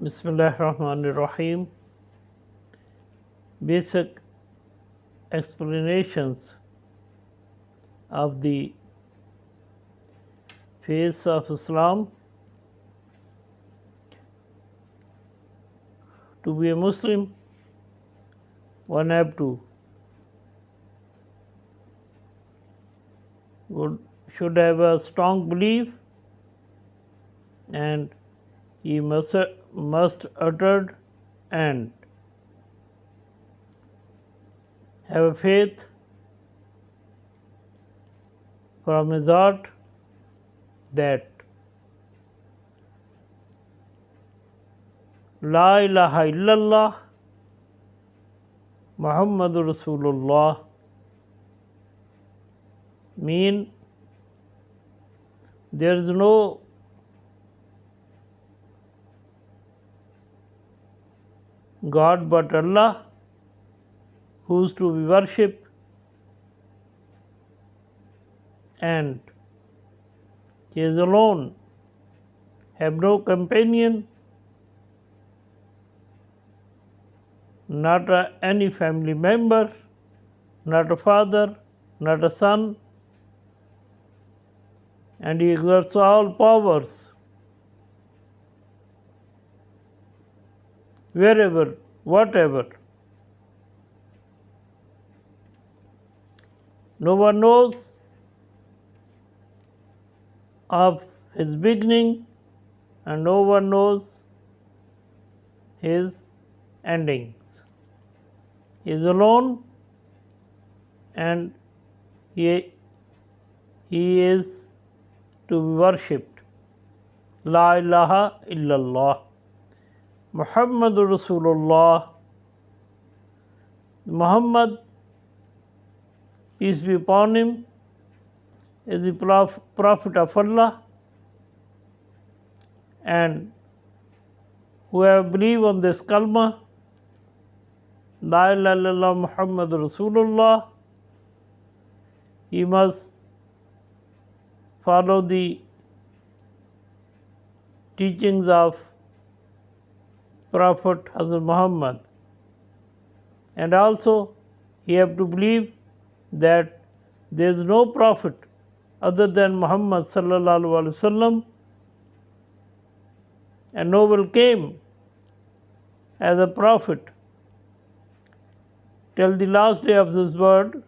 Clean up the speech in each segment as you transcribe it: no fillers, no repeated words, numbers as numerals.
Bismillahirrahmanirrahim. Basic explanations of the faith of Islam. To be a Muslim, one should have a strong belief, and he must uttered and have a faith from his heart that La ilaha illallah Muhammadur Rasulullah mean there is no God but Allah who is to be worshipped, and He is alone, have no companion, not any family member, not a father, not a son, and He exerts all powers wherever, whatever. No one knows of His beginning, and no one knows His endings. He is alone, and He is to be worshipped. La ilaha illallah Muhammadur Rasulullah. Muhammad, peace be upon him, is the Prophet of Allah, and whoever believe on this kalma, Dai-Ellal-Khair Muhammadur Rasulullah, he must follow the teachings of Prophet Hazrat Muhammad, and also he have to believe that there is no prophet other than Muhammad sallallahu alaihi wasallam, and no one came as a prophet till the last day of this world,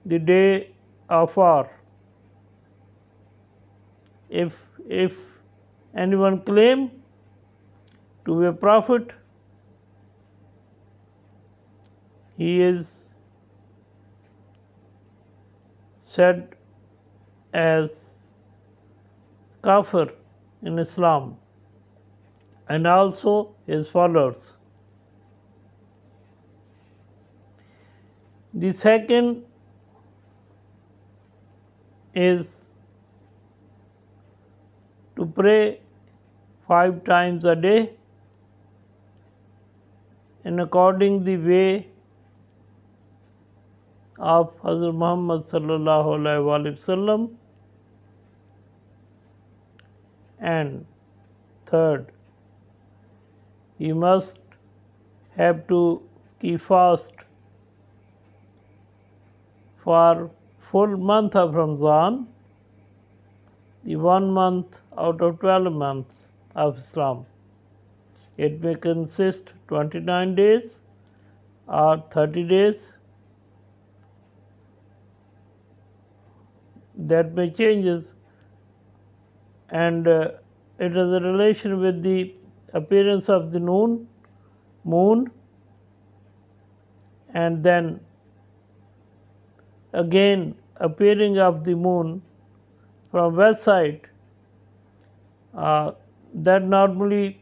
the day of war. If anyone claim to be a prophet, he is said as kafir in Islam, and also his followers. The second is to pray 5 times a day in according the way of Hazrat Muhammad sallallahu alaihi wasallam. And third, he must have to keep fast for full month of Ramadan, the 1 month out of 12 months of Islam. It may consist 29 days or 30 days. That may changes, and it has a relation with the appearance of the moon, and then again appearing of the moon from west side, that normally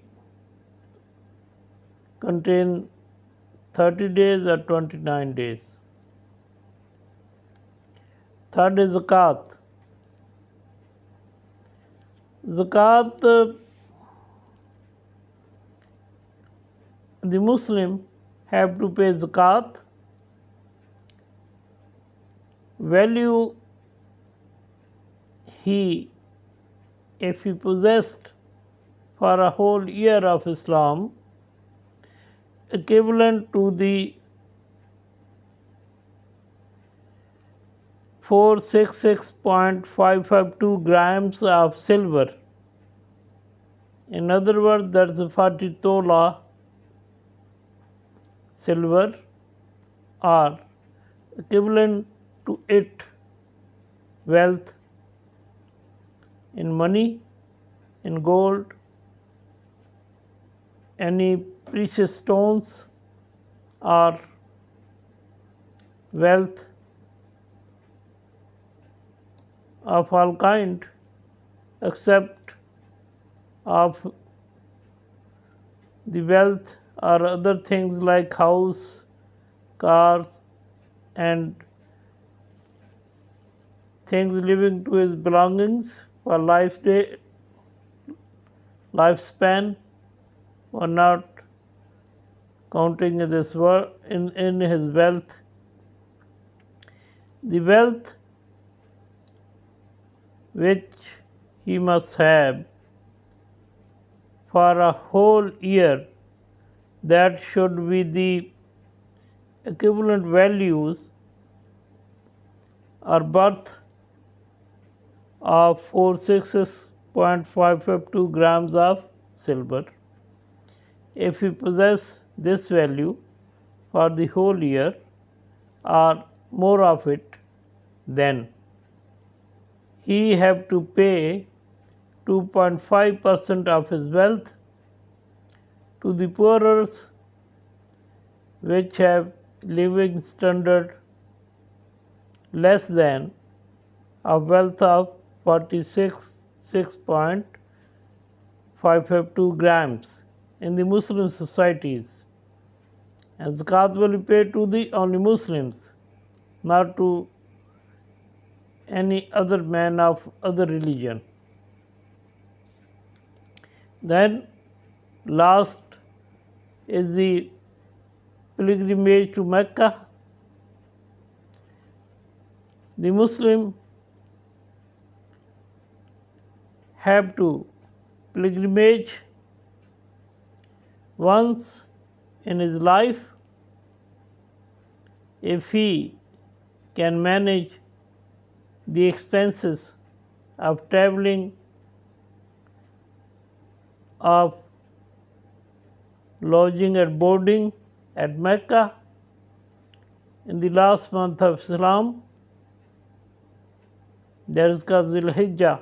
contain 30 days or 29 days. Third is zakat. Zakat, the Muslim have to pay zakat. Value if he possessed for a whole year of Islam, equivalent to the 466.552 grams of silver. In other words, that's 40 tola silver, or equivalent to it wealth in money, in gold, any precious stones, or wealth of all kind, except of the wealth or other things like house, cars, and things living to his belongings for lifespan, or not counting in this world in his wealth. The wealth which he must have for a whole year, that should be the equivalent values or worth of 466.552 grams of silver. If he possess this value for the whole year or more of it, then he have to pay 2.5% of his wealth to the poorer, which have living standard less than a wealth of 46.552 grams in the Muslim societies. And zakat will be paid to the only Muslims, not to any other man of other religion. Then last is the pilgrimage to Mecca. The Muslim have to pilgrimage once in his life if he can manage the expenses of traveling, of lodging and boarding at Mecca in the last month of Islam, that is called Zul-Hijjah.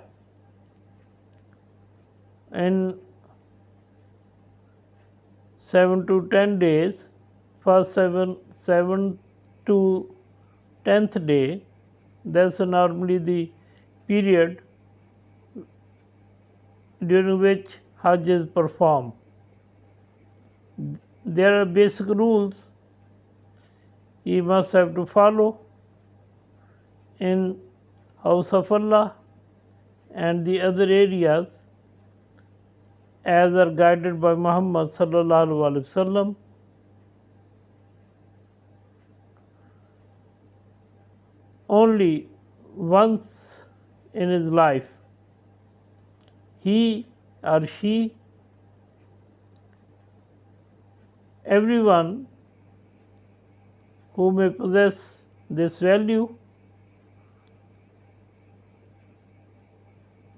In 7 to 10 days, first 7 to 10th day, that's normally the period during which Hajj is performed. There are basic rules he must have to follow in House of Allah and the other areas as are guided by Muhammad sallallahu alaihi wasallam. Only once in his life, he or she, everyone who may possess this value,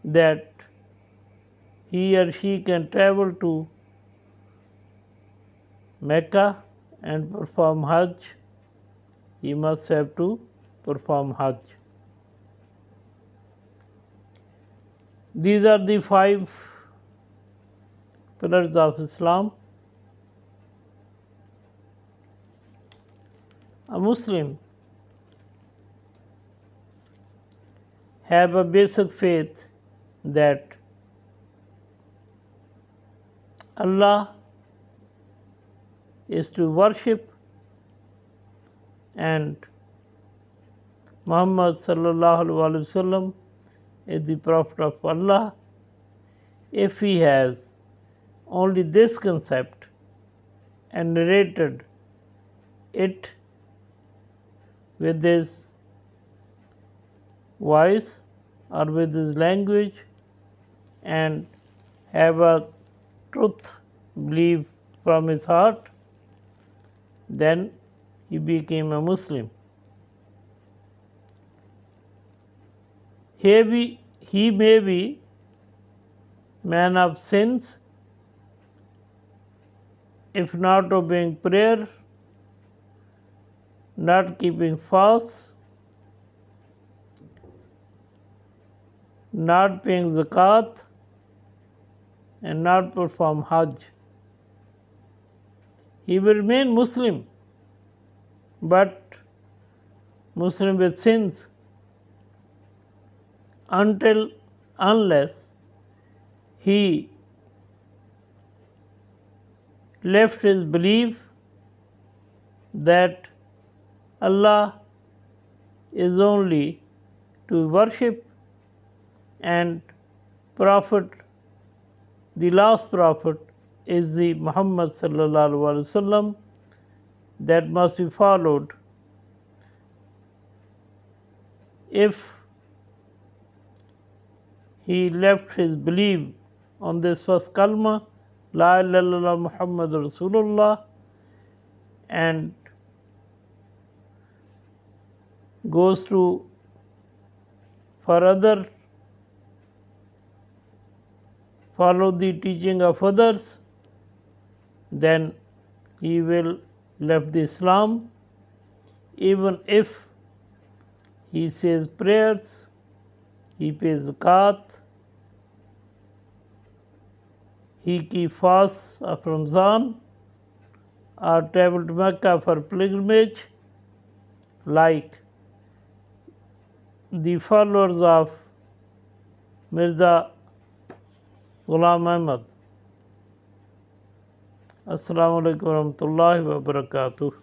that he or she can travel to Mecca and perform Hajj, he must have to perform Hajj. These are the 5 pillars of Islam. A Muslim have a basic faith that Allah is to worship and Muhammad sallallahu alaihi wasallam is the Prophet of Allah. If he has only this concept and narrated it with his voice or with his language and have a truth belief from his heart, then he became a Muslim. He may be man of sins if not obeying prayer, not keeping fast, not paying zakat, and not perform Hajj. He will remain Muslim, but Muslim with sins unless he left his belief that Allah is only to worship and Prophet, the last Prophet, is the Muhammad sallallahu alaihi wasallam that must be followed. If he left his belief on this first kalma, La ilaha illallah Muhammad Rasulullah, and goes to follow the teaching of others, then he will left the Islam, even if he says prayers, he pays zakat, he keeps fasts of Ramzan, or travel to Mecca for pilgrimage, like the followers of Mirza Ghulam Ahmad. Assalamu alaikum warahmatullahi wabarakatuh.